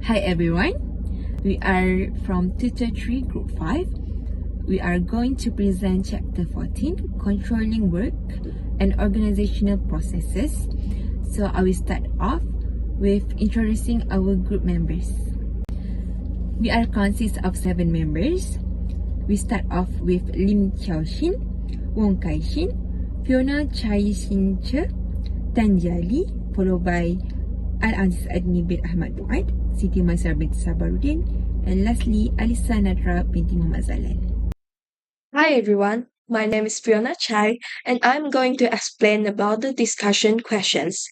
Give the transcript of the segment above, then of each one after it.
Hi everyone, we are from Tutor 3 Group 5. We are going to present Chapter 14, Controlling Work and Organizational Processes. So I will start off with introducing our group members. We are consist of 7 members. We start off with Lim Xiaoxin, Wong Kai-shin, Fiona Chai-shin-che, Tanjali, followed by Al-AZIZ ADNI bin AHMAD PUAD, SITI MAISARA binti SABARUDDIN, and lastly, ALISSA NADRA binti MOHAMAD ZALAL. Hi everyone, my name is Fiona Chai and I'm going to explain about the discussion questions.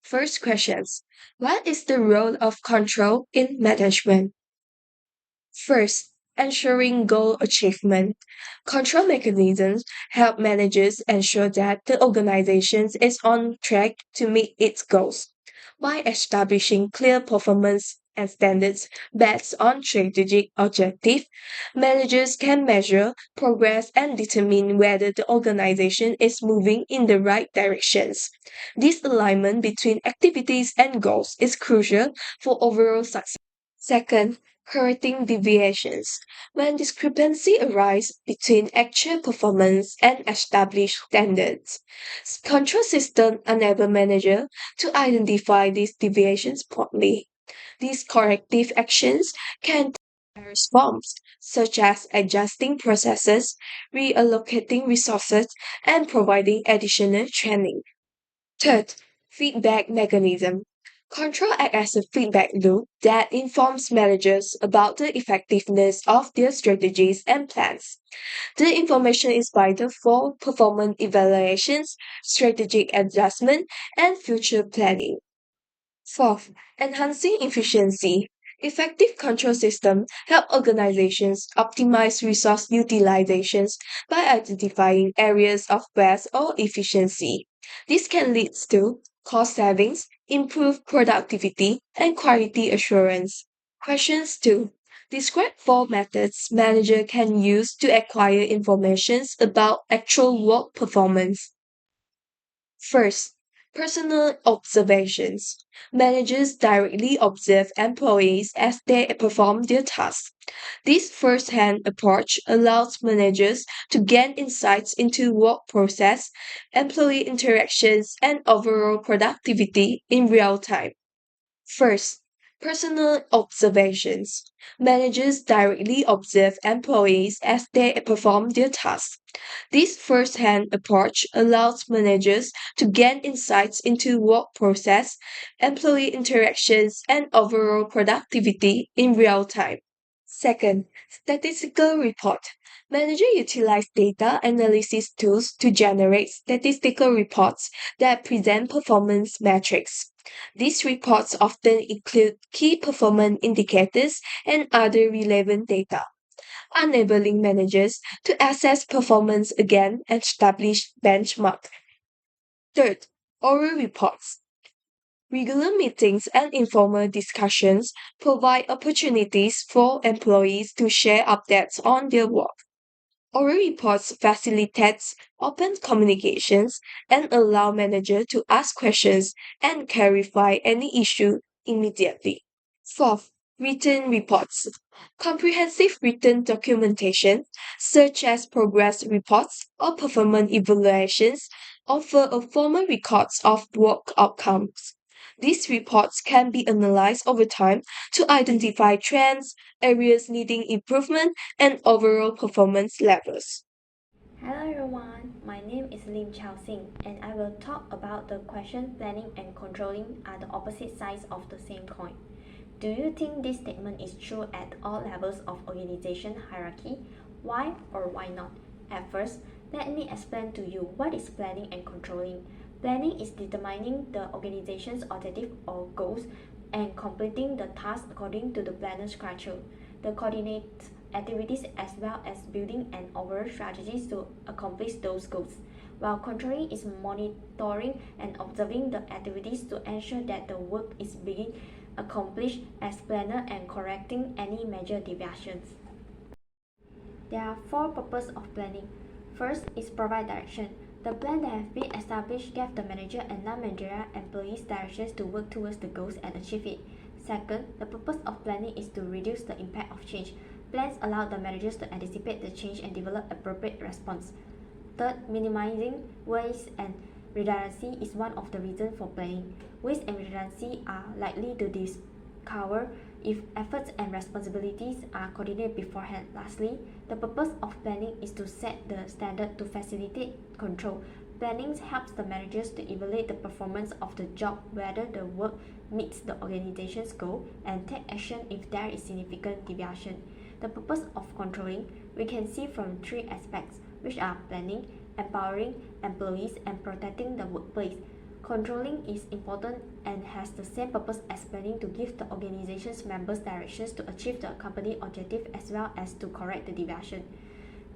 First questions. What is the role of control in management? First, ensuring goal achievement. Control mechanisms help managers ensure that the organization is on track to meet its goals. By establishing clear performance and standards based on strategic objectives, managers can measure progress and determine whether the organization is moving in the right directions. This alignment between activities and goals is crucial for overall success. Second, correcting deviations. When discrepancy arises between actual performance and established standards, control systems enable manager to identify these deviations promptly. These corrective actions can take various forms, such as adjusting processes, reallocating resources, and providing additional training. Third, feedback mechanism. Control acts as a feedback loop that informs managers about the effectiveness of their strategies and plans. The information is vital for performance evaluations, strategic adjustment, and future planning. Fourth, enhancing efficiency. Effective control systems help organizations optimize resource utilizations by identifying areas of waste or efficiency. This can lead to cost savings, improved productivity, and quality assurance. Questions 2. Describe 4 methods manager can use to acquire information about actual work performance. First, personal observations. Managers directly observe employees as they perform their tasks. This first hand approach allows managers to gain insights into work process, employee interactions, and overall productivity in real time. First, personal observations. Managers directly observe employees as they perform their tasks. This first hand approach allows managers to gain insights into work process, employee interactions, and overall productivity in real time. Second, statistical report. Manager utilize data analysis tools to generate statistical reports that present performance metrics. These reports often include key performance indicators and other relevant data, enabling managers to assess performance again and establish benchmarks. Third, oral reports. Regular meetings and informal discussions provide opportunities for employees to share updates on their work. Oral reports facilitates open communications and allow manager to ask questions and clarify any issue immediately. Fourth, written reports. Comprehensive written documentation, such as progress reports or performance evaluations, offer a formal records of work outcomes. These reports can be analyzed over time to identify trends, areas needing improvement, and overall performance levels. Hello everyone, my name is Lim Xiaoxin and I will talk about the question planning and controlling are the opposite sides of the same coin. Do you think this statement is true at all levels of organization hierarchy? Why or why not? At first, let me explain to you what is planning and controlling. Planning is determining the organization's objective or goals and completing the task according to the planner's structure. The coordinates activities as well as building an overall strategy to accomplish those goals, while controlling is monitoring and observing the activities to ensure that the work is being accomplished as planned and correcting any major deviations. There are 4 purposes of planning. First is provide direction. The plan that has been established gives the manager and non-managerial employees directions to work towards the goals and achieve it. Second, the purpose of planning is to reduce the impact of change. Plans allow the managers to anticipate the change and develop appropriate response. Third, minimizing waste and redundancy is one of the reasons for planning. Waste and redundancy are likely to discover if efforts and responsibilities are coordinated beforehand. Lastly, the purpose of planning is to set the standard to facilitate control. Planning helps the managers to evaluate the performance of the job, whether the work meets the organization's goal, and take action if there is significant deviation. The purpose of controlling we can see from three aspects, which are planning, empowering employees, and protecting the workplace. Controlling is important and has the same purpose as planning to give the organization's members directions to achieve the company objective as well as to correct the deviation.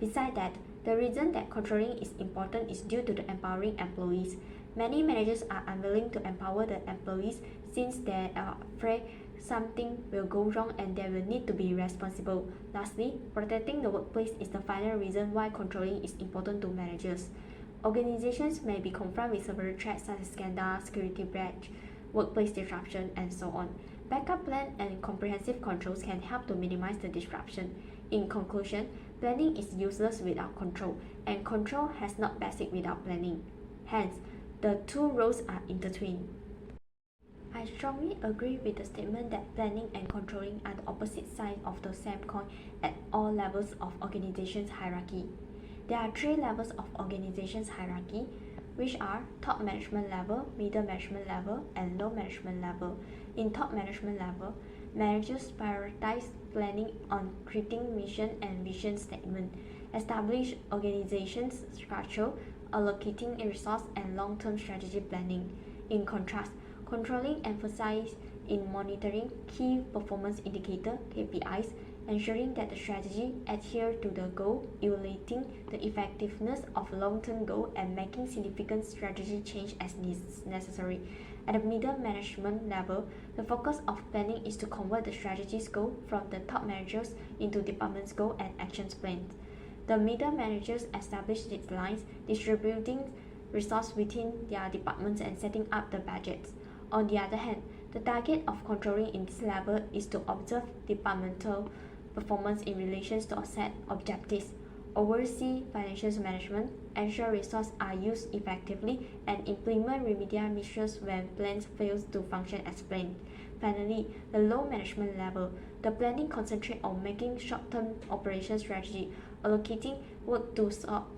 Besides that, the reason that controlling is important is due to the empowering employees. Many managers are unwilling to empower the employees since they are afraid something will go wrong and they will need to be responsible. Lastly, protecting the workplace is the final reason why controlling is important to managers. Organizations may be confronted with several threats such as scandal, security breach, workplace disruption, and so on. Backup plan and comprehensive controls can help to minimize the disruption. In conclusion, planning is useless without control, and control has not basic without planning. Hence, the two roles are intertwined. I strongly agree with the statement that planning and controlling are the opposite sides of the same coin at all levels of organization's hierarchy. There are three levels of organization's hierarchy, which are top management level, middle management level, and low management level. In top management level, managers prioritize planning on creating mission and vision statement, establish organization's structure, allocating resource, and long-term strategy planning. In contrast, controlling emphasizes in monitoring key performance indicator (KPIs), ensuring that the strategy adhere to the goal, evaluating the effectiveness of long-term goal, and making significant strategy change as necessary. At the middle management level, the focus of planning is to convert the strategy's goal from the top managers into department's goal and action plans. The middle managers establish deadlines, distributing resources within their departments and setting up the budgets. On the other hand, the target of controlling in this level is to observe departmental performance in relation to set objectives, oversee financial management, ensure resources are used effectively, and implement remedial measures when plans fail to function as planned. Finally, the low management level, the planning concentrates on making short-term operation strategy, allocating work to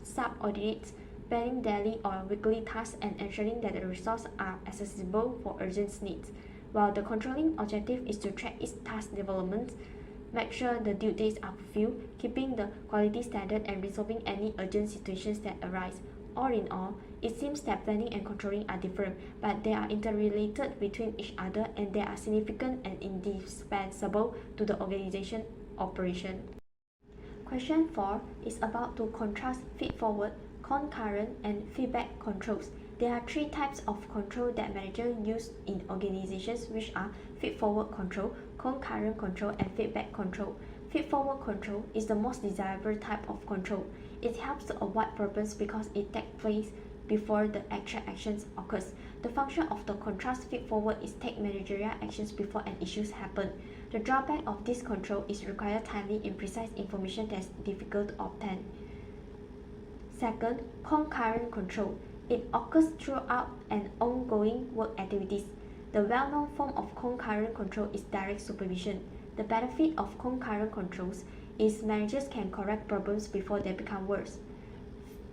subordinates, planning daily or weekly tasks, and ensuring that the resources are accessible for urgent needs. While the controlling objective is to track its task development, make sure the due dates are fulfilled, keeping the quality standard, and resolving any urgent situations that arise. All in all, it seems that planning and controlling are different, but they are interrelated between each other and they are significant and indispensable to the organization operation. Question 4 is about to contrast feed-forward, concurrent, and feedback controls. There are three types of control that managers use in organizations, which are feed-forward control, concurrent control, and feedback control. Feed-forward control is the most desirable type of control. It helps to avoid problems because it takes place before the actual actions occurs. The function of the contrast feed-forward is take managerial actions before an issue happens. The drawback of this control is require timely and precise information that is difficult to obtain. Second, concurrent control. It occurs throughout an ongoing work activities. The well-known form of concurrent control is direct supervision. The benefit of concurrent controls is managers can correct problems before they become worse.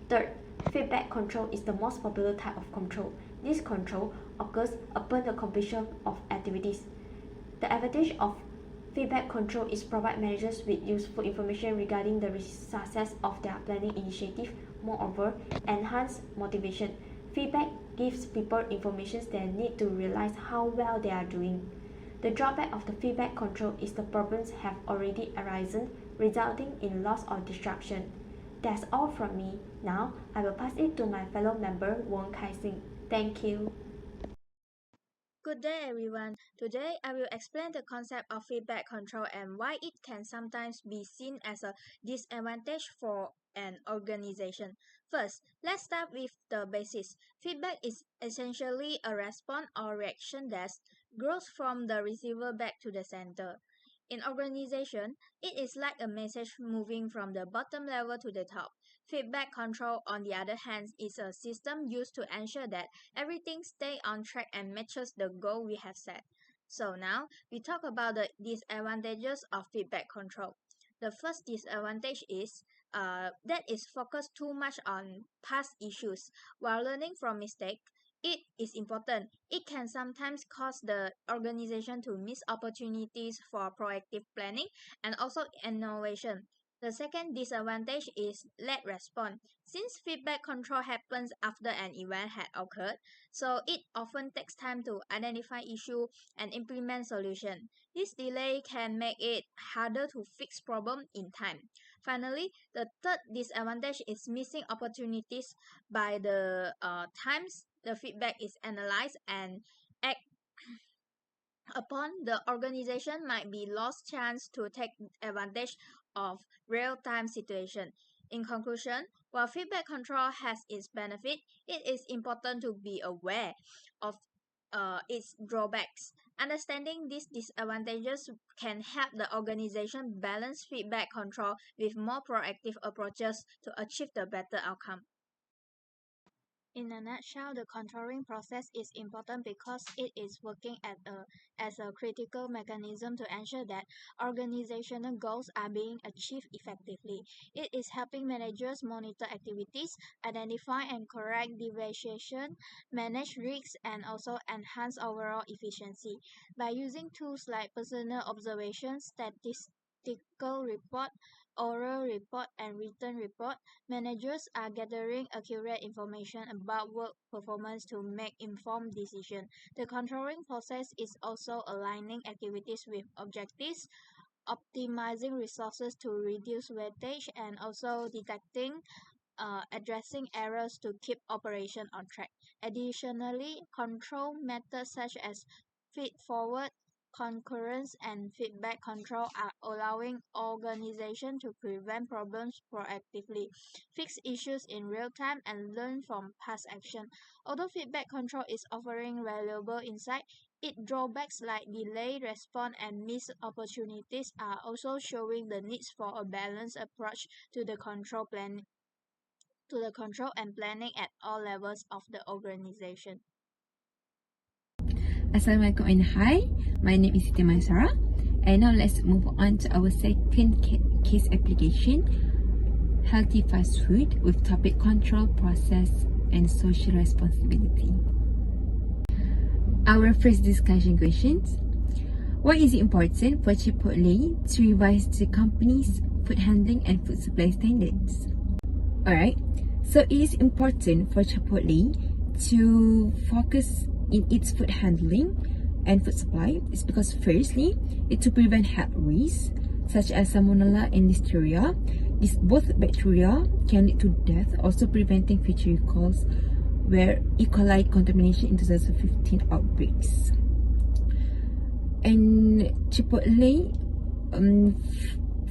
Third, feedback control is the most popular type of control. This control occurs upon the completion of activities. The advantage of feedback control is provide managers with useful information regarding the success of their planning initiative. Moreover, enhance motivation. Feedback gives people information they need to realize how well they are doing. The drawback of the feedback control is the problems have already arisen, resulting in loss or disruption. That's all from me. Now, I will pass it to my fellow member, Wong Kai-sing. Thank you. Good day, everyone. Today, I will explain the concept of feedback control and why it can sometimes be seen as a disadvantage for an organization. First, let's start with the basis. Feedback is essentially a response or reaction that grows from the receiver back to the center. In organization, it is like a message moving from the bottom level to the top. Feedback control, on the other hand, is a system used to ensure that everything stays on track and matches the goal we have set. So now, we talk about the disadvantages of feedback control. The first disadvantage is that is focused too much on past issues. While learning from mistakes, it is important. It can sometimes cause the organization to miss opportunities for proactive planning and also innovation. The second disadvantage is late response. Since feedback control happens after an event had occurred, so it often takes time to identify issue and implement solution. This delay can make it harder to fix problem in time. Finally, the third disadvantage is missing opportunities by the times the feedback is analyzed and act upon. The organization might be lost chance to take advantage of real-time situation. In conclusion, while feedback control has its benefit, it is important to be aware of its drawbacks. Understanding these disadvantages can help the organization balance feedback control with more proactive approaches to achieve the better outcome. In a nutshell, the controlling process is important because it is working as a critical mechanism to ensure that organizational goals are being achieved effectively. It is helping managers monitor activities, identify and correct deviation, manage risks, and also enhance overall efficiency. By using tools like personal observation, statistical report, oral report, and written report, managers are gathering accurate information about work performance to make informed decisions. The controlling process is also aligning activities with objectives, optimizing resources to reduce wastage, and also addressing errors to keep operation on track. Additionally, control methods such as feed-forward, concurrence, and feedback control are allowing organizations to prevent problems proactively, fix issues in real time, and learn from past action. Although feedback control is offering valuable insight, its drawbacks like delayed response and missed opportunities are also showing the needs for a balanced approach to the control and planning at all levels of the organization. Assalamualaikum and hi, my name is SITI MAISARA, and now let's move on to our second case application, healthy fast food, with topic control, process, and social responsibility. Our first discussion questions: why is it important for Chipotle to revise the company's food handling and food supply standards? Alright, so it is important for Chipotle to focus in its food handling and food supply is because firstly, it to prevent health risks such as Salmonella and Listeria. These both bacteria can lead to death, also preventing future recalls where E. coli contamination in 2015 outbreaks. And Chipotle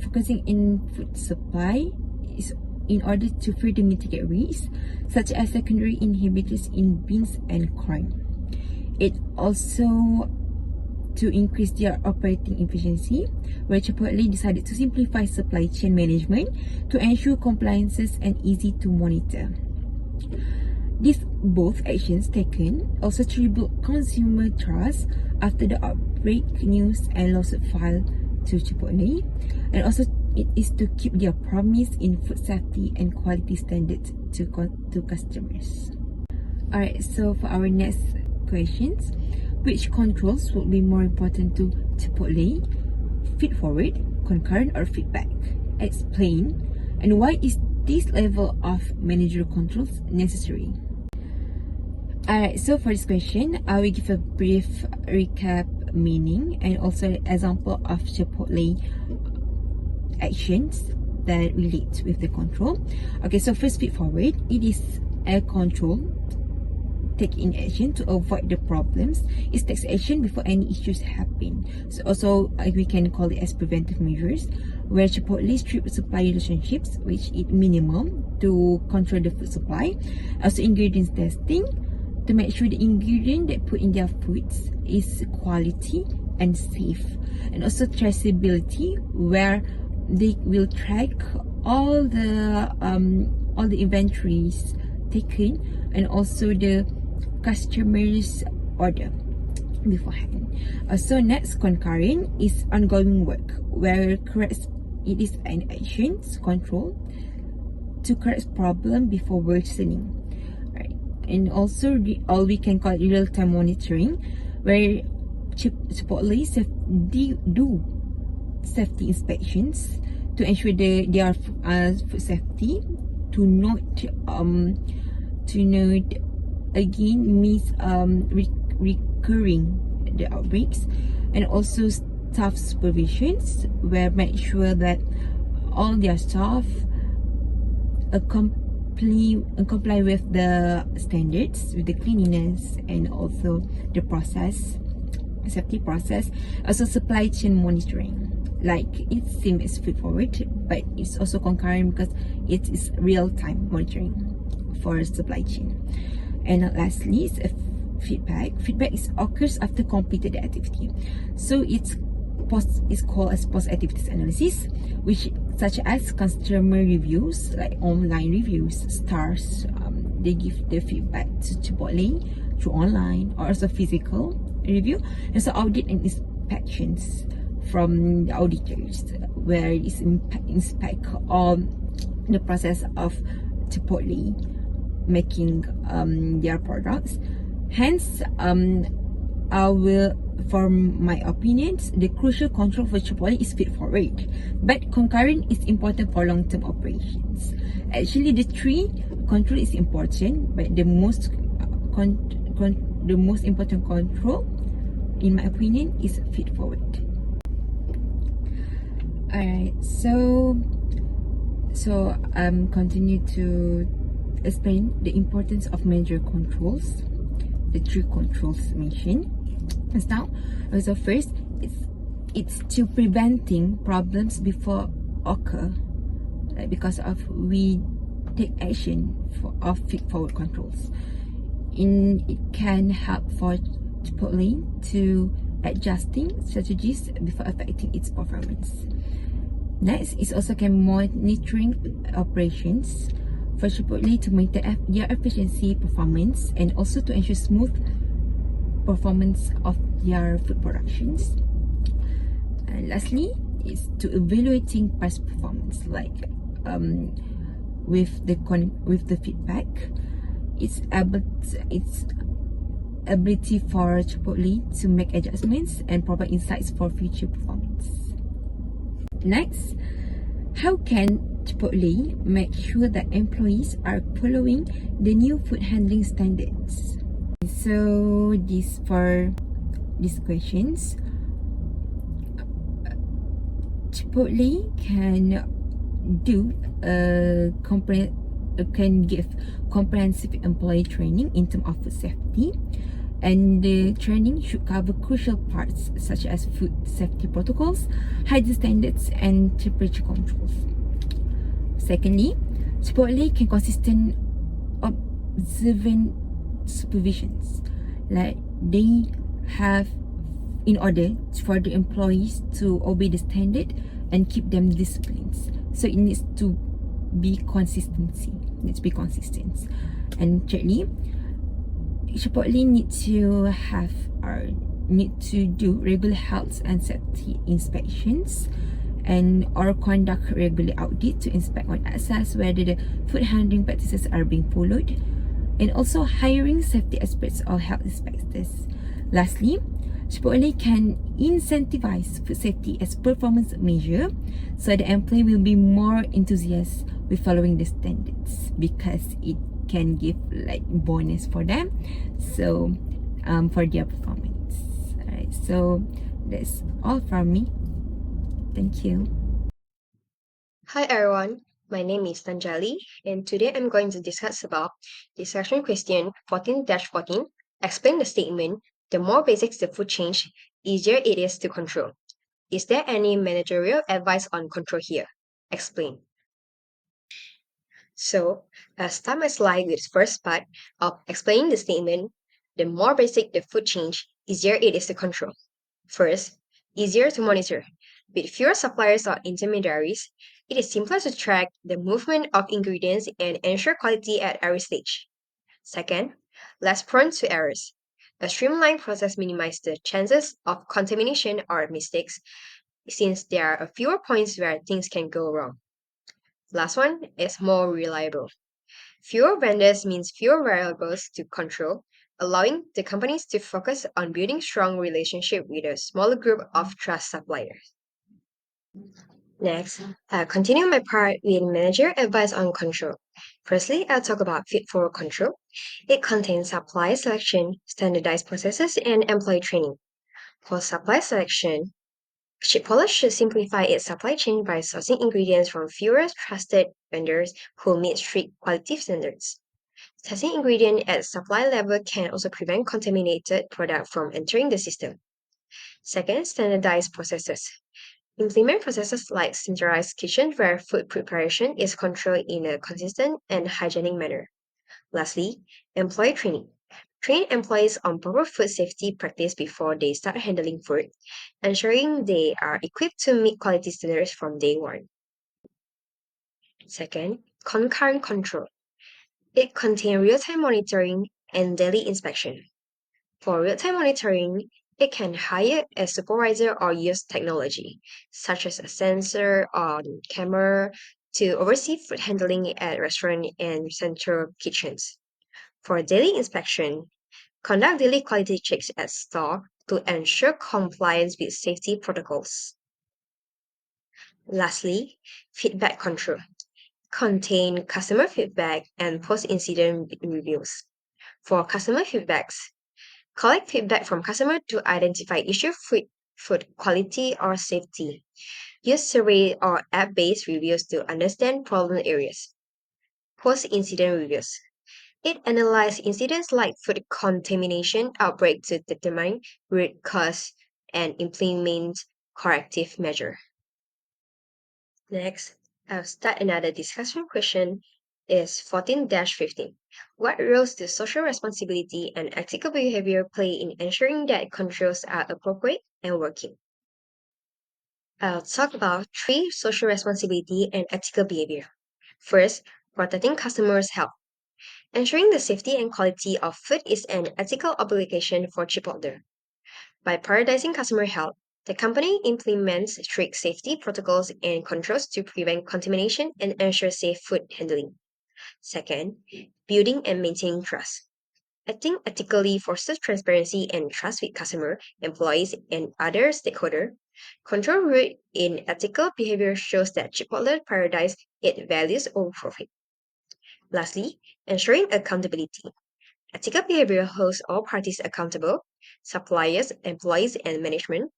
focusing in food supply is in order to further mitigate risks such as secondary inhibitors in beans and corn. It also to increase their operating efficiency, where Chipotle decided to simplify supply chain management to ensure compliances and easy to monitor. These both actions taken also to rebuild consumer trust after the outbreak news and lawsuit filed to Chipotle, and also it is to keep their promise in food safety and quality standards to customers. Alright, so for our next questions, which controls would be more important to Chipotle? Feed forward, concurrent, or feedback? Explain, and why is this level of managerial controls necessary? Alright, so for this question, I will give a brief recap meaning and also an example of Chipotle actions that relate with the control. Okay, so first, feed forward. It is a control taking action to avoid the problems. It takes action before any issues happen. So also we can call it as preventive measures, where Chipotle strip supply relationships, which is minimum to control the food supply. Also ingredients testing, to make sure the ingredient they put in their foods is quality and safe, and also traceability, where they will track all the inventories taken and also the customers' order beforehand. So next, concurrent is ongoing work, where it is an actions control to correct problem before worsening, right? And also all we can call real-time monitoring, where supposedly do safety inspections to ensure their food safety, to note again miss recurring the outbreaks, and also staff supervisions, where make sure that all their staff comply with the standards, with the cleanliness and also the safety process. Also supply chain monitoring, like it seems straightforward, but it's also concurrent because it is real-time monitoring for supply chain. And lastly is feedback. Feedback occurs after completed the activity, so it's called as post-activities analysis, which such as customer reviews, like online reviews, stars. They give the feedback to Chipotle through online or also physical review, and so audit and inspections from the auditors, where it's inspect on the process of Chipotle making their products. Hence, for my opinions, the crucial control for Chipotle is feed-forward, but concurrent is important for long-term operations. Actually, the three control is important, but the most important control, in my opinion, is feed-forward. Alright, so continue to explain the importance of major controls, the three controls mentioned. Now, so first, it's to preventing problems before occur, like because of we take action of feed-forward controls. It can help for Chipotle to adjusting strategies before affecting its performance. Next is also can monitoring operations for Chipotle to maintain their efficiency, performance, and also to ensure smooth performance of their food productions. And lastly is to evaluating past performance, like with the feedback, its ability for Chipotle to make adjustments and provide insights for future performance. Next, how can Chipotle make sure that employees are following the new food handling standards? So for these questions, Chipotle can give comprehensive employee training in terms of food safety, and the training should cover crucial parts such as food safety protocols, hygiene standards, and temperature controls. Secondly, Chipotle can consistent observant supervisions, like they have, in order for the employees to obey the standard and keep them disciplined. So it needs to be consistent. And thirdly, Chipotle need to do regular health and safety inspections and or conduct regular audit to inspect and assess whether the food handling practices are being followed, and also hiring safety experts or health inspectors. Lastly, Chipotle can incentivize food safety as performance measure, so the employee will be more enthusiastic with following the standards, because it can give like bonus for them, so for their performance. Alright, so that's all from me. Thank you. Hi everyone, my name is Tanjali, and today I'm going to discuss about discussion question 14-14. Explain the statement, the more basics the food change, easier it is to control. Is there any managerial advice on control here? Explain. So, I'll start my slide with the first part of explaining the statement. The more basic the food change, easier it is to control. First, easier to monitor. With fewer suppliers or intermediaries, it is simpler to track the movement of ingredients and ensure quality at every stage. Second, less prone to errors. A streamlined process minimizes the chances of contamination or mistakes since there are fewer points where things can go wrong. Last one is more reliable. Fewer vendors means fewer variables to control, allowing the companies to focus on building strong relationship with a smaller group of trust suppliers. Next, I'll continue my part with manager advice on control. Firstly, I'll talk about Fit for Control. It contains supply selection, standardized processes, and employee training. For supply selection, Chipotle should simplify its supply chain by sourcing ingredients from fewer trusted vendors who meet strict quality standards. Testing ingredients at supply level can also prevent contaminated product from entering the system. Second, standardized processes. Implement processes like centralized kitchen where food preparation is controlled in a consistent and hygienic manner. Lastly, employee training. Train employees on proper food safety practice before they start handling food, ensuring they are equipped to meet quality standards from day one. Second, concurrent control. It contains real-time monitoring and daily inspection. For real-time monitoring, it can hire a supervisor or use technology, such as a sensor on camera, to oversee food handling at restaurant and central kitchens. For daily inspection, conduct daily quality checks at store to ensure compliance with safety protocols. Lastly, feedback control. Contain customer feedback and post-incident reviews. For customer feedbacks, collect feedback from customers to identify issue food quality or safety. Use survey or app-based reviews to understand problem areas. Post-incident reviews. It analyzes incidents like food contamination outbreak to determine root cause and implement corrective measure. Next, I'll start another discussion question is 14-15. What roles do social responsibility and ethical behavior play in ensuring that controls are appropriate and working? I'll talk about three social responsibility and ethical behavior. First, protecting customers' health. Ensuring the safety and quality of food is an ethical obligation for Chipotle. By prioritizing customer health, the company implements strict safety protocols and controls to prevent contamination and ensure safe food handling. Second, building and maintaining trust. Acting ethically fosters transparency and trust with customer, employees, and other stakeholders. Control root in ethical behavior shows that Chipotle prioritizes its values over profit. Lastly, ensuring accountability. Ethical behavior holds all parties accountable, suppliers, employees, and management.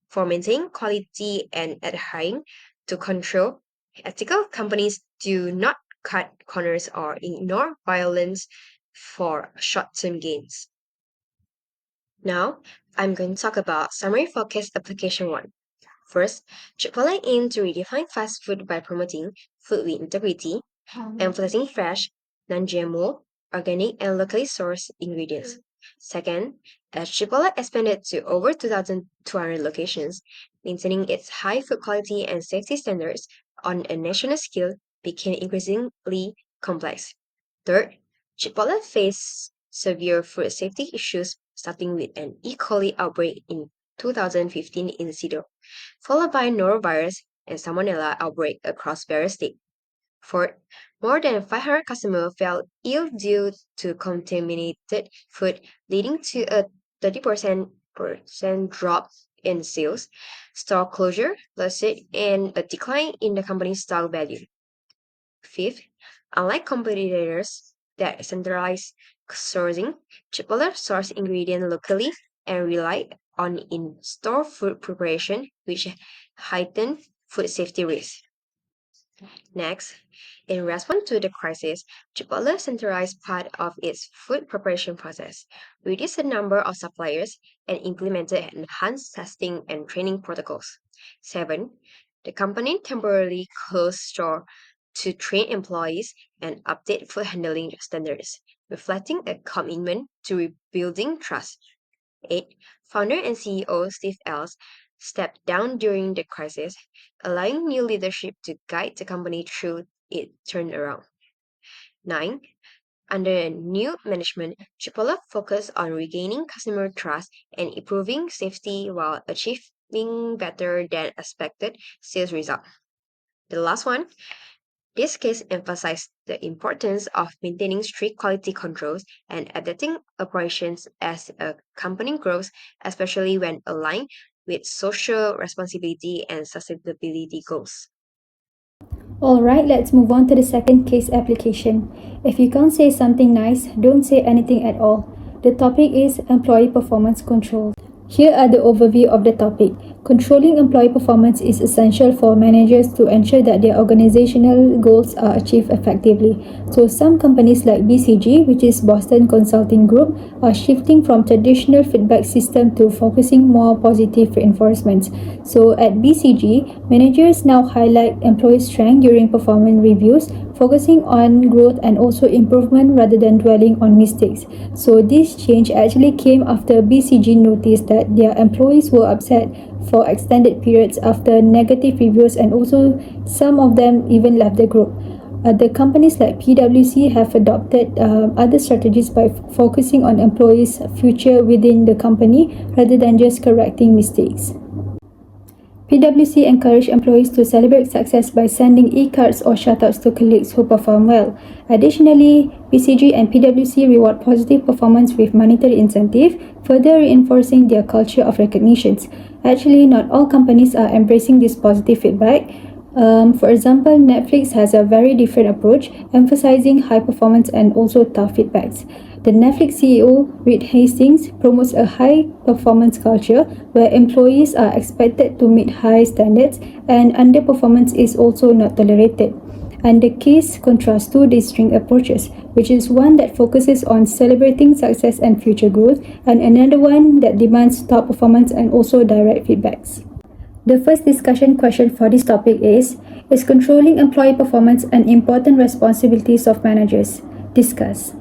For maintaining quality and adhering to control, ethical companies do not cut corners or ignore violence for short-term gains. Now, I'm going to talk about Summary Focus Application 1. First, Chipotle aims to redefine fast food by promoting food with integrity, emphasizing fresh, non-GMO, organic, and locally sourced ingredients. Second, as Chipotle expanded to over 2,200 locations, maintaining its high food quality and safety standards on a national scale became increasingly complex. Third, Chipotle faced severe food safety issues, starting with an E. coli outbreak in 2015 in SITI, followed by norovirus and salmonella outbreak across various states. Fourth, more than 500 customers fell ill due to contaminated food, leading to a 30% drop in sales, store closure, lawsuit, and a decline in the company's stock value. Fifth, unlike competitors that centralize sourcing, Chipotle source ingredients locally and rely on in-store food preparation, which heighten food safety risks. Next, in response to the crisis, Chipotle centralized part of its food preparation process, reduced the number of suppliers, and implemented enhanced testing and training protocols. 7. The company temporarily closed store to train employees and update food handling standards, reflecting a commitment to rebuilding trust. 8. Founder and CEO Steve Ells stepped down during the crisis, allowing new leadership to guide the company through its turnaround. 9. Under new management, Chipotle focused on regaining customer trust and improving safety while achieving better than expected sales results. The last one, this case emphasized the importance of maintaining strict quality controls and adapting operations as a company grows, especially when aligned with social responsibility and sustainability goals. Alright, let's move on to the second case application. If you can't say something nice, don't say anything at all. The topic is employee performance control. Here are the overview of the topic. Controlling employee performance is essential for managers to ensure that their organizational goals are achieved effectively. So some companies like BCG, which is Boston Consulting Group, are shifting from traditional feedback system to focusing more positive reinforcements. So at BCG, managers now highlight employee strength during performance reviews, focusing on growth and also improvement rather than dwelling on mistakes. So this change actually came after BCG noticed that their employees were upset for extended periods after negative reviews, and also some of them even left the group. Other companies like PwC have adopted other strategies by focusing on employees' future within the company rather than just correcting mistakes. PwC encouraged employees to celebrate success by sending e-cards or shoutouts to colleagues who perform well. Additionally, BCG and PwC reward positive performance with monetary incentive, further reinforcing their culture of recognitions. Actually, not all companies are embracing this positive feedback. For example, Netflix has a very different approach, emphasizing high performance and also tough feedbacks. The Netflix CEO, Reed Hastings, promotes a high-performance culture where employees are expected to meet high standards and underperformance is also not tolerated. And the case contrasts two distinct approaches, which is one that focuses on celebrating success and future growth, and another one that demands top performance and also direct feedbacks. The first discussion question for this topic is controlling employee performance an important responsibilities of managers? Discuss.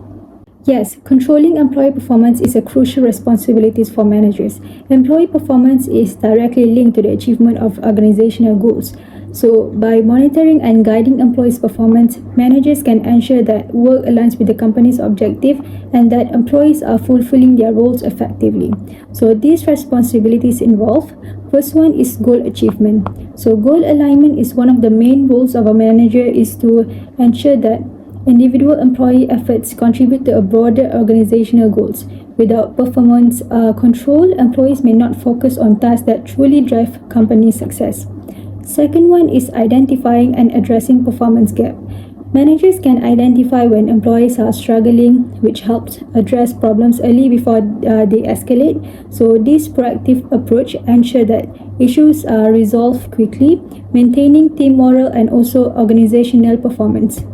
Yes, controlling employee performance is a crucial responsibility for managers. Employee performance is directly linked to the achievement of organizational goals. So, by monitoring and guiding employees' performance, managers can ensure that work aligns with the company's objective and that employees are fulfilling their roles effectively. So, these responsibilities involve: first one is goal achievement. So, goal alignment is one of the main roles of a manager is to ensure that individual employee efforts contribute to a broader organizational goals. Without performance control, employees may not focus on tasks that truly drive company success. Second one is identifying and addressing performance gap. Managers can identify when employees are struggling, which helps address problems early before they escalate. So this proactive approach ensures that issues are resolved quickly, maintaining team morale and also organizational performance.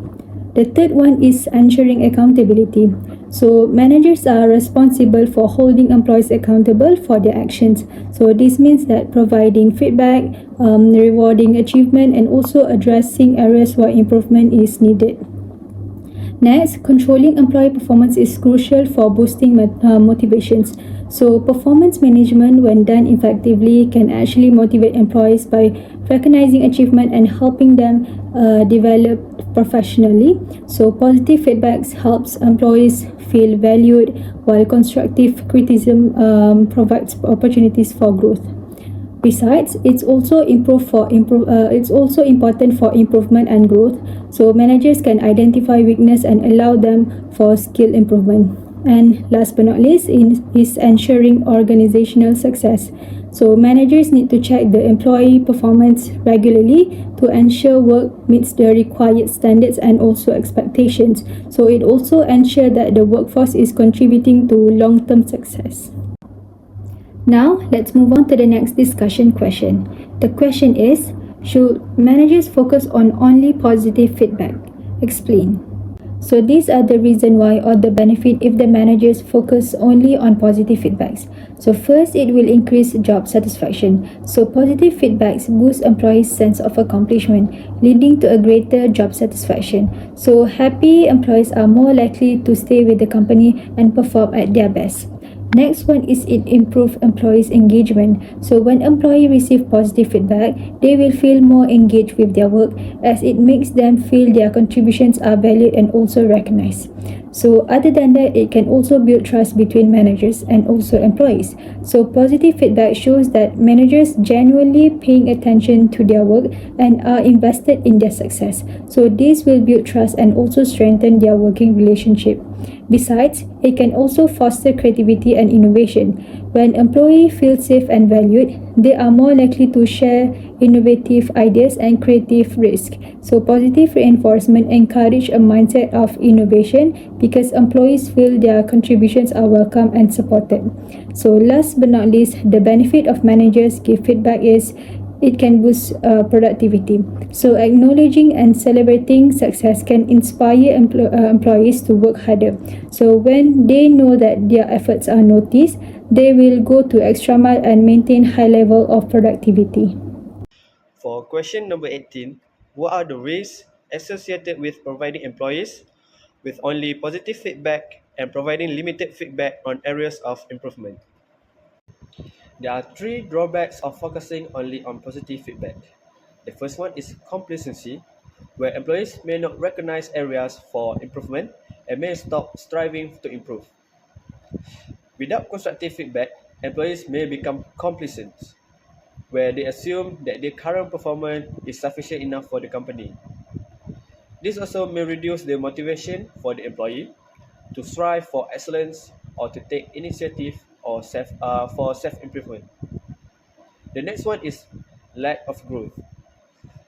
The third one is ensuring accountability. So managers are responsible for holding employees accountable for their actions. So this means that providing feedback, rewarding achievement, and also addressing areas where improvement is needed. Next, controlling employee performance is crucial for boosting motivations. So performance management, when done effectively, can actually motivate employees by recognizing achievement and helping them develop professionally. So positive feedbacks helps employees feel valued, while constructive criticism provides opportunities for growth. Besides, it's also important for improvement and growth. So managers can identify weakness and allow them for skill improvement. And last but not least is ensuring organizational success. So managers need to check the employee performance regularly to ensure work meets the required standards and also expectations. So it also ensures that the workforce is contributing to long-term success. Now, let's move on to the next discussion question. The question is, should managers focus on only positive feedback? Explain. So these are the reason why or the benefit if the managers focus only on positive feedbacks. So first, it will increase job satisfaction. So positive feedbacks boost employees' sense of accomplishment, leading to a greater job satisfaction. So happy employees are more likely to stay with the company and perform at their best. Next one is it improve employees' engagement. So when employee receive positive feedback, they will feel more engaged with their work as it makes them feel their contributions are valued and also recognized. So other than that, it can also build trust between managers and also employees. So positive feedback shows that managers genuinely paying attention to their work and are invested in their success. So this will build trust and also strengthen their working relationship. Besides, it can also foster creativity and innovation. When employees feel safe and valued, they are more likely to share innovative ideas and creative risk. So positive reinforcement encourage a mindset of innovation because employees feel their contributions are welcome and supported. So last but not least, the benefit of managers give feedback is it can boost productivity. So acknowledging and celebrating success can inspire employees to work harder. So when they know that their efforts are noticed, they will go to extra mile and maintain high level of productivity. For question number 18, what are the risks associated with providing employees with only positive feedback and providing limited feedback on areas of improvement? There are three drawbacks of focusing only on positive feedback. The first one is complacency, where employees may not recognize areas for improvement and may stop striving to improve. Without constructive feedback, employees may become complacent, where they assume that their current performance is sufficient enough for the company. This also may reduce the motivation for the employee to strive for excellence or to take initiative or for self-improvement. The next one is lack of growth.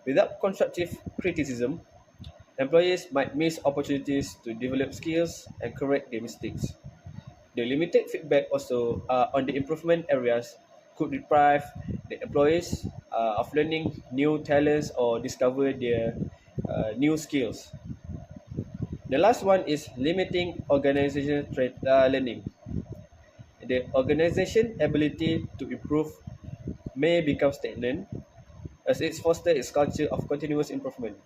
Without constructive criticism, employees might miss opportunities to develop skills and correct their mistakes. The limited feedback also on the improvement areas could deprive the employees of learning new talents or discover their new skills. The last one is limiting organizational learning. The organization ability to improve may become stagnant as it fosters its culture of continuous improvement.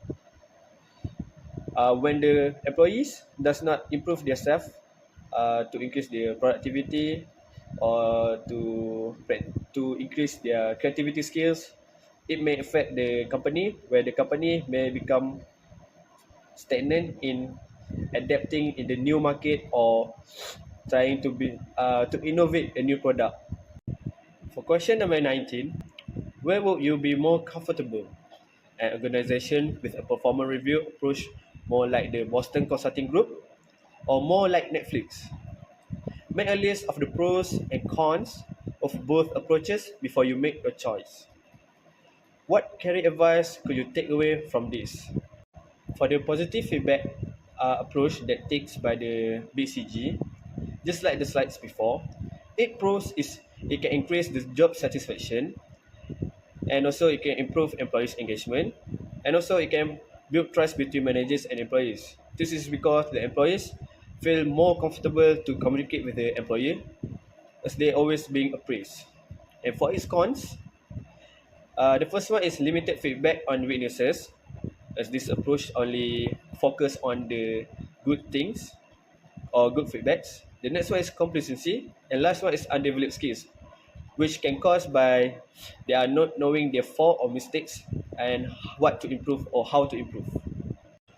When the employees does not improve themselves to increase their productivity or to increase their creativity skills, it may affect the company where the company may become stagnant in adapting in the new market or trying to innovate a new product. For question number 19, where would you be more comfortable? An organization with a performance review approach more like the Boston Consulting Group or more like Netflix? Make a list of the pros and cons of both approaches before you make your choice. What career advice could you take away from this? For the positive feedback approach that takes by the BCG, just like the slides before, it pros is it can increase the job satisfaction and also it can improve employees' engagement and also it can build trust between managers and employees. This is because the employees feel more comfortable to communicate with the employer as they always being appraised. And for its cons, the first one is limited feedback on weaknesses, as this approach only focus on the good things or good feedbacks. The next one is complacency, and last one is undeveloped skills, which can cause by they are not knowing their fault or mistakes and what to improve or how to improve.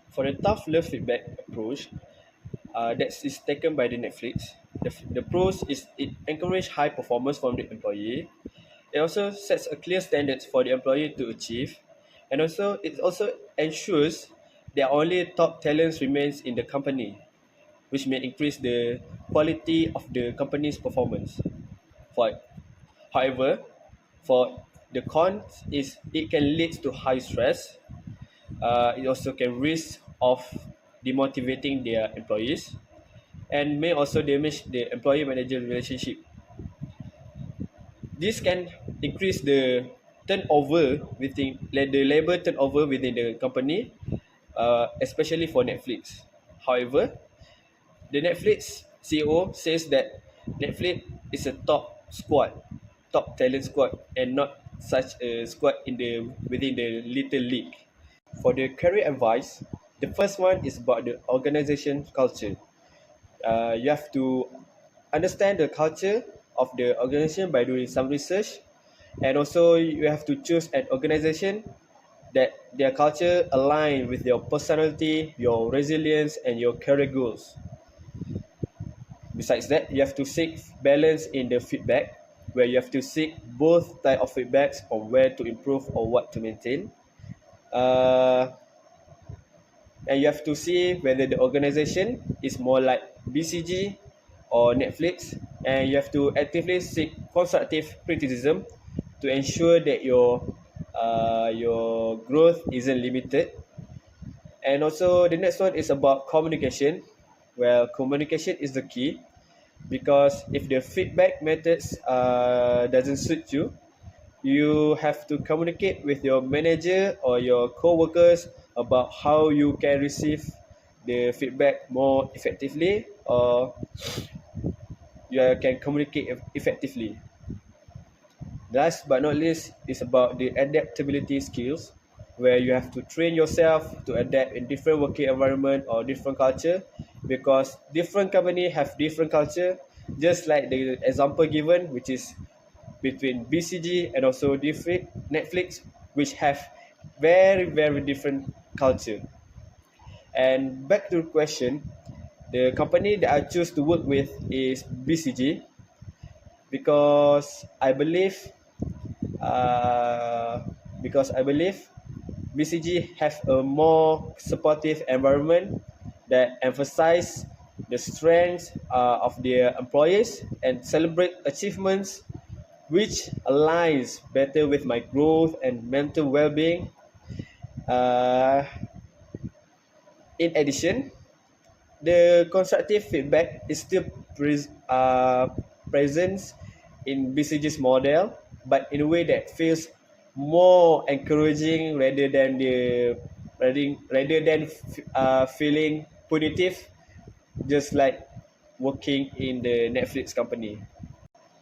For the tough love feedback approach, that is taken by the Netflix. The pros is it encourages high performance from the employee. It also sets a clear standards for the employee to achieve, and also it also ensures that only top talents remains in the company, which may increase the quality of the company's performance. For however, for the cons is it can lead to high stress. It also can risk of demotivating their employees and may also damage the employee-manager relationship. This can increase the turnover within like the labor turnover within the company, especially for Netflix. However, the Netflix CEO says that Netflix is a top talent squad, and not such a squad within the little league. For the career advice, the first one is about the organization culture. You have to understand the culture of the organization by doing some research, and also you have to choose an organization that their culture align with your personality, your resilience, and your career goals. Besides that, you have to seek balance in the feedback, where you have to seek both type of feedbacks on where to improve or what to maintain. Uh, and you have to see whether the organization is more like BCG or Netflix, and you have to actively seek constructive criticism to ensure that your growth isn't limited. And also the next one is about communication. Well, communication is the key, because if the feedback methods doesn't suit you, you have to communicate with your manager or your co-workers about how you can receive the feedback more effectively, or you can communicate effectively. Last but not least is about the adaptability skills, where you have to train yourself to adapt in different working environment or different culture, because different company have different culture, just like the example given, which is between BCG and also different Netflix, which have very different culture. And back to the question, the company that I choose to work with is BCG, because I believe uh, BCG have a more supportive environment that emphasize the strengths of their employees and celebrate achievements, which aligns better with my growth and mental well-being. Uh, in addition, the constructive feedback is still present in BCG's model, but in a way that feels more encouraging rather than feeling punitive, just like working in the Netflix company.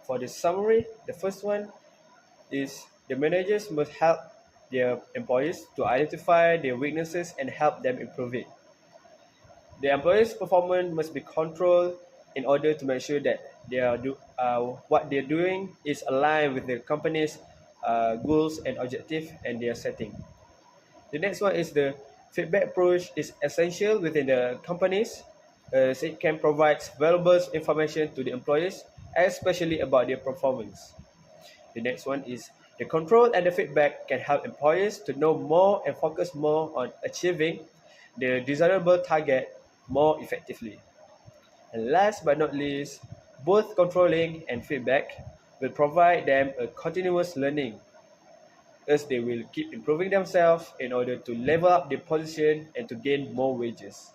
For the summary, the first one is the managers must help their employees to identify their weaknesses and help them improve it. The employees' performance must be controlled in order to make sure that what they're doing is aligned with the company's goals and objectives and their setting. The next one is the feedback approach is essential within the companies, as it can provide valuable information to the employees, especially about their performance. The next one is the control and the feedback can help employees to know more and focus more on achieving the desirable target more effectively. And last but not least, both controlling and feedback will provide them a continuous learning, as they will keep improving themselves in order to level up their position and to gain more wages.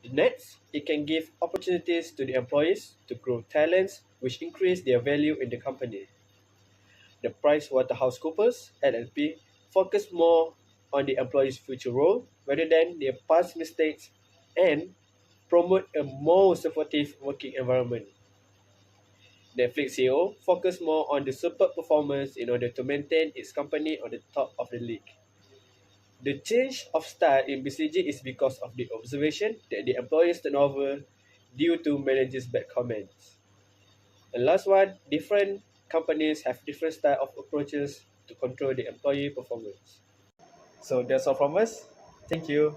Next, it can give opportunities to the employees to grow talents which increase their value in the company. The PricewaterhouseCoopers LLP focus more on the employee's future role rather than their past mistakes, and promote a more supportive working environment. Netflix CEO focus more on the superb performance in order to maintain its company on the top of the league. The change of style in BCG is because of the observation that the employees turnover due to managers' bad comments. And last one, different companies have different style of approaches to control the employee performance. So that's all from us. Thank you.